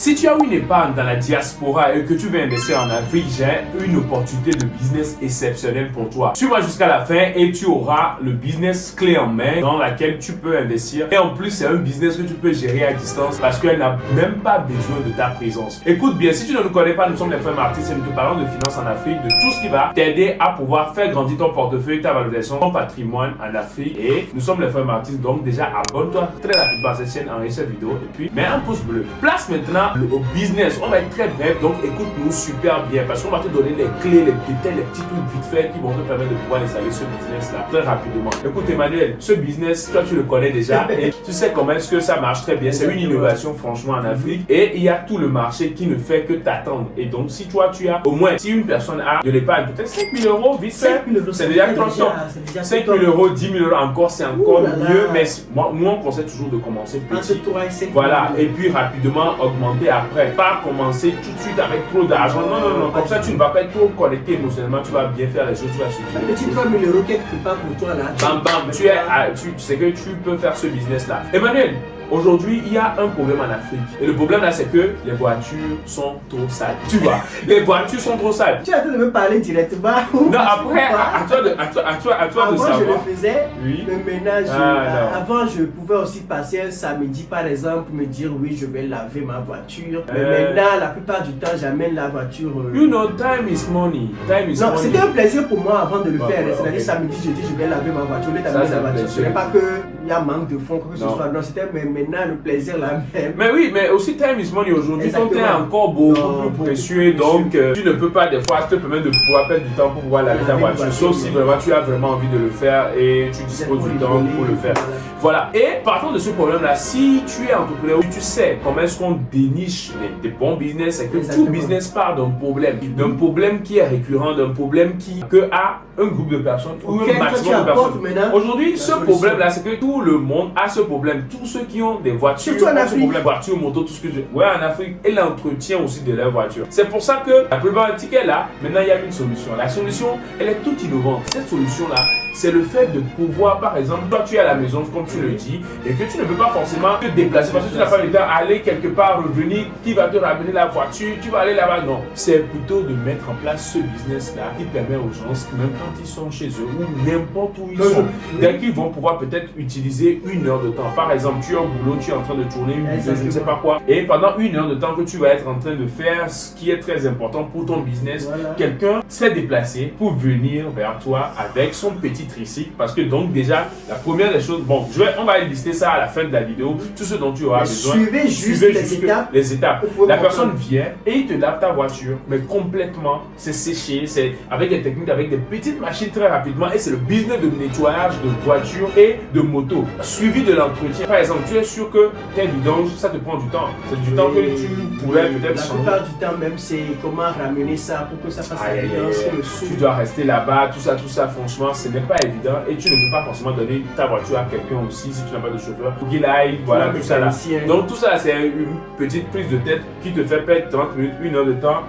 Si tu as une épargne dans la diaspora et que tu veux investir en Afrique, j'ai une opportunité de business exceptionnelle pour toi. Suis-moi jusqu'à la fin et tu auras le business clé en main dans laquelle tu peux investir. Et en plus, c'est un business que tu peux gérer à distance parce qu'elle n'a même pas besoin de ta présence. Écoute bien, si tu ne nous connais pas, nous sommes les frères Martis et nous te parlons de finances en Afrique, de tout ce qui va t'aider à pouvoir faire grandir ton portefeuille, ta valorisation, ton patrimoine en Afrique. Et nous sommes les frères Martis, donc déjà abonne-toi très rapidement à cette chaîne, enregistre cette vidéo et puis mets un pouce bleu. Place maintenant au business. On va être très bref, donc écoute-nous super bien parce qu'on va te donner les clés, les détails, les petits trucs vite fait qui vont te permettre de pouvoir installer ce business-là très rapidement. Écoute Emmanuel, ce business, toi tu le connais déjà et tu sais comment est-ce que ça marche très bien. C'est une innovation franchement en Afrique et il y a tout le marché qui ne fait que t'attendre. Et donc si toi tu as au moins, si une personne a de l'épargne, peut-être 5 000 euros, vite fait, c'est déjà 30 ans. 5 000 euros, 10 000 euros encore, c'est encore mieux. Mais moi, nous on conseille toujours de commencer petit. Voilà, et puis rapidement augmenter après. Pas commencer tout de suite avec trop d'argent. Non. Comme ça tu ne vas pas être trop connecté émotionnellement, tu vas bien faire les choses, tu vas suivre. Un petit 3 000 euros quelque part pour toi là. Bam, tu sais que tu peux faire ce business là. Emmanuel, aujourd'hui, il y a un problème en Afrique. Et le problème là, c'est que les voitures sont trop sales. Tu vois, les voitures sont trop sales. Tu as de me parler directement. Non, après, à toi de savoir. Avant, je le faisais, oui. le ménage. Avant, je pouvais aussi passer un samedi, par exemple, me dire oui, je vais laver ma voiture. Mais maintenant, la plupart du temps, j'amène la voiture. You know, time is money. Non, c'était un plaisir pour moi avant de le faire. C'est-à-dire, samedi, je dis je vais laver ma voiture. Au lieu d'amener la voiture. Ce n'est pas qu'il y a manque de fonds, quoi que ce soit. Non, c'était maintenant le plaisir là même. Mais oui, mais aussi time is money aujourd'hui. Ton temps est encore beaucoup plus précieux, donc tu ne peux pas des fois te permettre de pouvoir perdre du temps pour pouvoir laver ta voiture, sauf si vraiment tu as vraiment envie de le faire et tu disposes du temps pour le faire. Voilà. Et partant de ce problème là, si tu es entrepreneur, tu sais comment est-ce qu'on déniche des bons business, c'est que tout business part d'un problème qui est récurrent, d'un problème que a un groupe de personnes ou un maximum de personnes. Aujourd'hui, ce problème là, c'est que tout le monde a ce problème. Tous ceux qui ont des voitures, surtout en Afrique, voitures, motos, tout ce que je... Ouais, en Afrique, et l'entretien aussi de leur voiture. C'est pour ça que la problématique est là. Maintenant, il y a une solution. La solution, elle est toute innovante. Cette solution-là, c'est le fait de pouvoir, par exemple, toi tu es à la maison, comme tu le dis, et que tu ne peux pas forcément te déplacer parce que tu n'as pas le temps d'aller quelque part, revenir, qui va te ramener la voiture, tu vas aller là-bas. Non, c'est plutôt de mettre en place ce business-là qui permet aux gens, même quand ils sont chez eux ou n'importe où ils sont, dès qu'ils vont pouvoir peut-être utiliser 1 heure de temps. Par exemple, tu es au boulot, tu es en train de tourner une vidéo, je ne sais pas quoi, et pendant 1 heure de temps que tu vas être en train de faire ce qui est très important pour ton business, quelqu'un s'est déplacé pour venir vers toi avec son petit tricycle, parce que donc déjà la première des choses, bon, on va lister ça à la fin de la vidéo, tout ce dont tu auras besoin. Suivez juste les étapes. La personne vient et il te lave ta voiture, mais complètement, c'est séché, c'est avec des techniques, avec des petites machines très rapidement, et c'est le business de nettoyage de voitures et de motos, suivi de l'entretien. Par exemple, tu es sûr que tes vidanges, ça te prend du temps. C'est du temps que tu pourrais peut-être changer. La plupart du temps même, c'est comment ramener ça pour que ça fasse la vidange. Tu dois rester là-bas, tout ça, franchement, ce n'est pas évident et tu ne peux pas forcément donner ta voiture à quelqu'un aussi si tu n'as pas de chauffeur pour qu'il aille, voilà, tout ça là. Donc tout ça, c'est une petite prise de tête qui te fait perdre 30 minutes, 1 heure de temps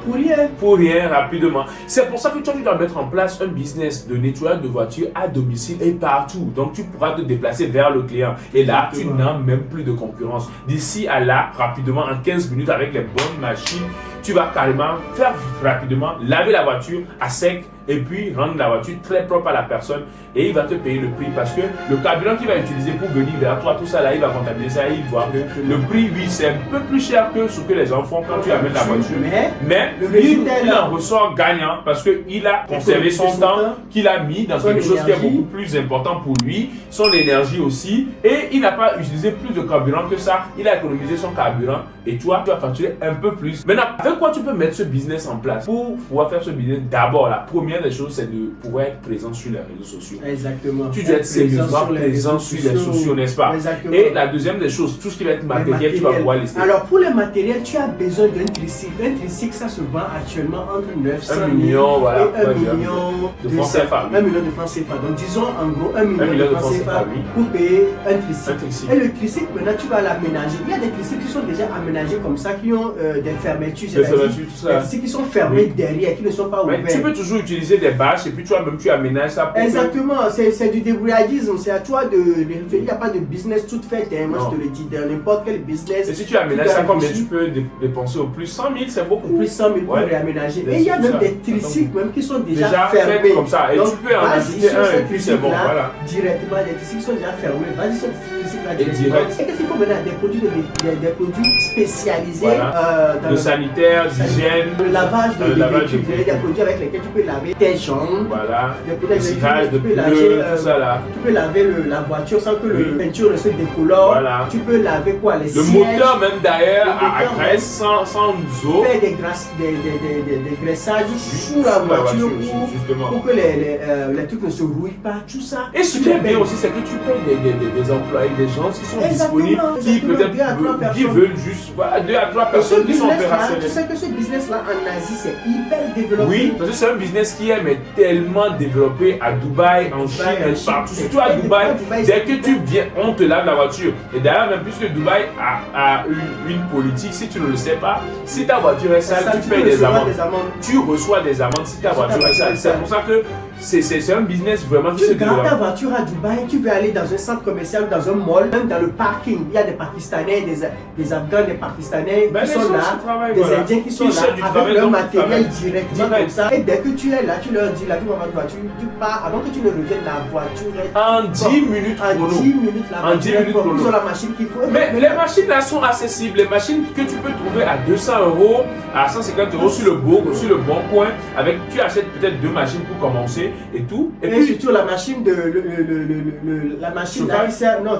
pour rien rapidement. C'est pour ça que tu dois mettre en place un business de nettoyage de voiture à domicile et partout. Donc tu pourras te déplacer vers le client et là, tu n'as même plus de concurrence. D'ici à là, rapidement, en 15 minutes avec les bonnes machines, tu vas carrément faire rapidement laver la voiture à sec et puis rendre la voiture très propre à la personne et il va te payer le prix parce que le carburant qu'il va utiliser pour venir vers toi, tout ça là, il va comptabiliser ça et il voit que le prix, oui, c'est un peu plus cher que ce que les gens font quand tu amènes la voiture. Mais il en ressort gagnant parce qu'il a conservé son temps qu'il a mis dans quelque chose qui est beaucoup plus important pour lui, son énergie aussi, et il n'a pas utilisé plus de carburant que ça, il a économisé son carburant et toi, tu vas facturer un peu plus. Maintenant, avec quoi tu peux mettre ce business en place? Pour pouvoir faire ce business, d'abord, la première des choses, c'est de pouvoir être présent sur les réseaux sociaux. Exactement. Tu dois être sérieusement présent sur les réseaux sociaux, n'est-ce pas? Exactement. Et la deuxième des choses, tout ce qui va être matériel, tu vas pouvoir lister. Alors, pour les matériels, tu as besoin d'un tricycle. Un tricycle, ça se vend actuellement entre 900 000 1 million, voilà, et 1 million de francs CFA. 1 million de francs CFA. Donc, disons en gros 1 million de francs CFA pour payer un tricycle. Et le tricycle, maintenant, tu vas l'aménager. Il y a des tricycles qui sont déjà aménagés comme ça, qui ont des fermetures. Des fermetures, tout ça. Des tricicles qui sont fermés derrière, qui ne sont pas ouverts. Tu peux toujours utiliser utiliser des bâches et puis toi-même tu aménages ça pour Exactement, c'est du débrouillardisme, c'est à toi de réfléchir. Il n'y a pas de business toute faite, hein. Moi je te le dis, dans n'importe quel business. Et si tu aménages ça, combien tu peux dépenser au plus 100 000, c'est beaucoup. Au plus 100 000 pour réaménager. Et il y a même des tricycles même qui sont déjà fermés. Comme ça. Et donc, tu peux en ajouter un et puis c'est bon. Voilà. Directement, des tricycles sont déjà fermés. Vas-y sur ces tricycles là directement. Et qu'est-ce qu'il faut maintenant? Des produits spécialisés dans le sanitaire, d'hygiène, le lavage de véhicules, des produits avec lesquels tu peux laver tes jambes. Voilà. Des produits avec lesquels tu peux laver, tu peux laver la voiture sans que la peinture ne se décolore. Voilà. Tu peux laver quoi? Les sièges. Le moteur même d'ailleurs à graisse sans eau. Faire des graissages sous la voiture pour que les trucs ne se rouillent pas, tout ça. Et ce qui est bien aussi, c'est que tu payes des employés, des gens qui sont disponibles, qui peut-être qui veulent juste 2 à 3 personnes qui sont opérationnelles. Tu sais que ce business-là en Asie, c'est hyper développé. Oui, parce que c'est un business qui est mais tellement développé à Dubaï, en Chine, partout. Surtout à Dubaï, dès que tu viens, on te lave la voiture. Et d'ailleurs, même puisque Dubaï a une politique, si tu ne le sais pas, si ta voiture est sale, tu payes des amendes. Tu reçois des amendes si ta voiture est sale. C'est pour ça que c'est un business vraiment qui se développe. Tu gardes ta voiture à Dubaï, tu veux aller dans un centre commercial, dans un mall, même dans le parking, il y a des Pakistanais, des Afghans, des Pakistanais qui sont là, des Indiens qui sont là, avec leur matériel directement comme ça. Et dès que tu es là, tu leur dis, la vie ma voiture, tu pars, avant que tu ne reviennes, la voiture est en 10 minutes en 10 minutes, la voiture est propre. Ils ont la machine qu'il faut. Mais les machines là sont accessibles, les machines que tu peux trouver à 200 €, à 150 € sur le bon coin, avec tu achètes peut-être 2 machines pour commencer et tout. Et puis surtout la machine la machine là,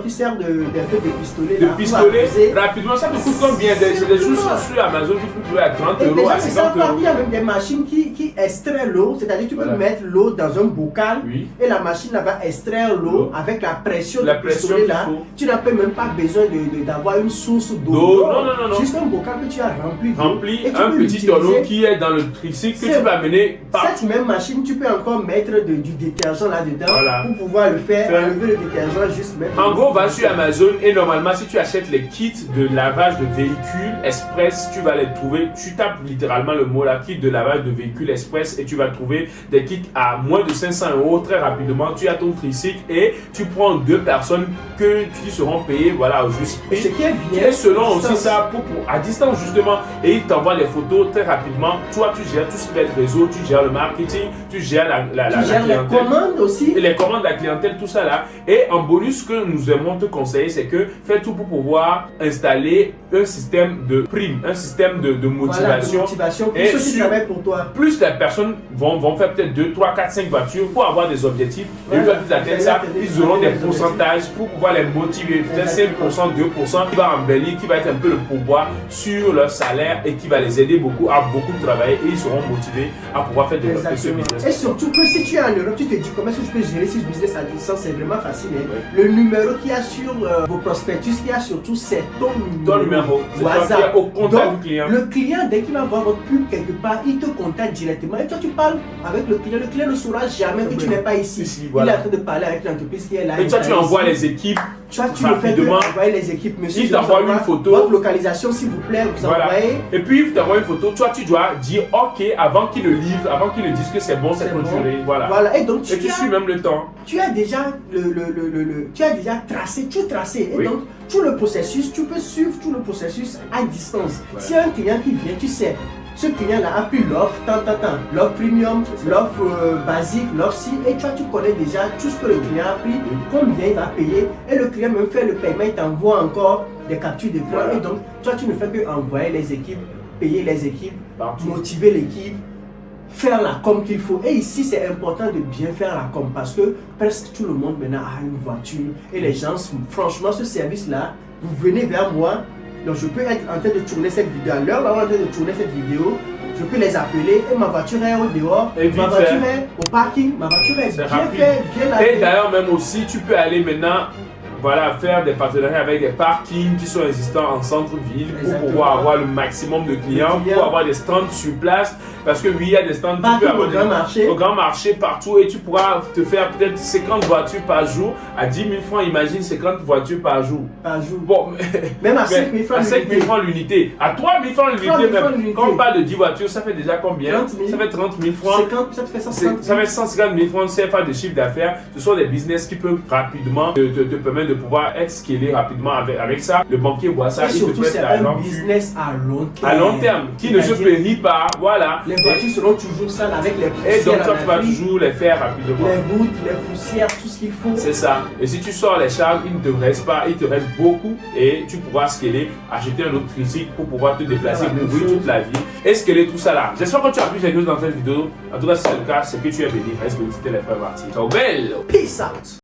qui sert d'un peu de pistolet. De pistolet, rapidement, ça te coûte combien? C'est des choses sur Amazon qui coûtent trouver à 30 €, à 50 €. Il y a même des machines qui extraient l'eau, c'est-à-dire tu peux mettre l'eau dans un bocal et la machine là va extraire l'eau avec la pression du pistolet là. Tu n'as même pas besoin d'avoir une source d'eau. Non. Juste un bocal que tu as rempli d'eau. Un petit tonneau qui est dans le tricycle que tu vas amener partout. Cette même machine, tu peux encore mettre du détergent là-dedans pour pouvoir le faire, enlever le détergent, juste mettre. En gros, va sur Amazon et normalement, si tu achètes les kits de lavage de véhicules express, tu vas les trouver. Tu tapes littéralement le mot là, kit de lavage de véhicules express et tu vas trouver des kits à moins de 500 € très rapidement. Tu as ton tricycle et tu prends 2 personnes qui seront payées au juste prix. Ce qui est bien. Et selon aussi ça, à distance justement, et ils t'envoient des photos très rapidement. Toi, tu gères tout ce qui va être réseau, tu gères le marketing, tu gères la clientèle. Les commandes aussi. Et les commandes de la clientèle, tout ça là. Et en bonus, ce que nous aimons te conseiller, c'est que fais tout pour pouvoir installer un système de prime, un système de motivation. Et ceux qui pour toi. Plus les personnes vont faire peut-être 2, 3, 4, 5 voitures pour avoir des objectifs. Et une fois qu'ils atteignent ça, ils auront des pourcentages pour pouvoir les motiver. Peut-être 5%, 2% qui va embellir, qui va être un peu le pourboire sur leur salaire et qui va les aider beaucoup à travailler et ils seront motivés à pouvoir faire développer ce business. Et surtout que si tu es en Europe, tu te dis comment est-ce que je peux gérer ce business à distance, c'est vraiment facile. Le numéro qu'il y a sur vos prospectus, qu'il y a surtout, c'est ton numéro. WhatsApp. Au contact du client. Le client, dès qu'il va voir votre pub quelque part, il te contacte directement. Et toi, tu parles avec le client ne saura jamais que tu n'es pas ici. Il est en train de parler avec l'entreprise qui est là. Et toi, tu envoies les équipes. Tu le fais de envoyer les équipes, monsieur. Il t'envoie une photo. Votre localisation, s'il vous plaît, vous envoyez. Et puis, il t'envoie une photo. Toi, tu dois dire OK avant qu'il le livre, avant qu'il le dise que c'est bon, c'est clôturé. Voilà. Et donc, tu suis même le temps. Tu as déjà tu as déjà tracé, Et donc, tout le processus, tu peux suivre tout le processus à distance. Si un client qui vient, tu sais. Ce client-là a pris l'offre, l'offre premium, l'offre basique, l'offre ci, et toi tu connais déjà tout ce que le client a pris, combien il va payer, et le client même fait le paiement, il t'envoie encore des captures d'écran, et donc toi tu ne fais que envoyer les équipes, payer les équipes, motiver l'équipe, faire la com qu'il faut. Et ici c'est important de bien faire la com parce que presque tout le monde maintenant a une voiture, et les gens, franchement ce service-là, vous venez vers moi. Donc je peux être en train de tourner cette vidéo à l'heure, en train de tourner cette vidéo, je peux les appeler et ma voiture est au dehors, ma voiture est au parking, ma voiture est bien faite, bien lavée. Et d'ailleurs même aussi, tu peux aller maintenant faire des partenariats avec des parkings qui sont existants en centre-ville pour pouvoir avoir le maximum de clients, pour avoir des stands sur place. Parce que oui, il y a des stands, tu Partout peux avoir au grand marché. au grand marché partout et tu pourras te faire peut-être 50 voitures par jour à 10 000 francs. Imagine 50 voitures par jour. Par jour. Bon, Même à 5 000 francs à 5 000 francs l'unité. À 3 000 francs 3 000 l'unité francs même. l'unité. Quand on parle de 10 voitures, ça fait déjà combien? 30 000. Ça fait 30 000 francs. 50, ça te fait 150 Ça fait 150 000 francs CFA de chiffre d'affaires. Ce sont des business qui peuvent rapidement te permettre de pouvoir être scalé rapidement avec ça. Le banquier voit ça. Et surtout, c'est un l'argent business à long terme. à long terme qui ne se périt pas. Voilà. Les voitures seront toujours sales avec les poussières. Et donc, toi, en tu vas Afrique, toujours les faire rapidement. les gouttes, les poussières, tout ce qu'il faut. C'est ça. Et si tu sors les charges, il ne te reste pas, il te reste beaucoup et tu pourras scaler, acheter un autre tricycle pour pouvoir te déplacer, couvrir toute la vie et scaler tout ça là. J'espère que tu as appris quelque chose dans cette vidéo. En tout cas, si c'est le cas, c'est que tu es béni. Reste béni, c'était les frères Marty. Ciao, belle! Peace out.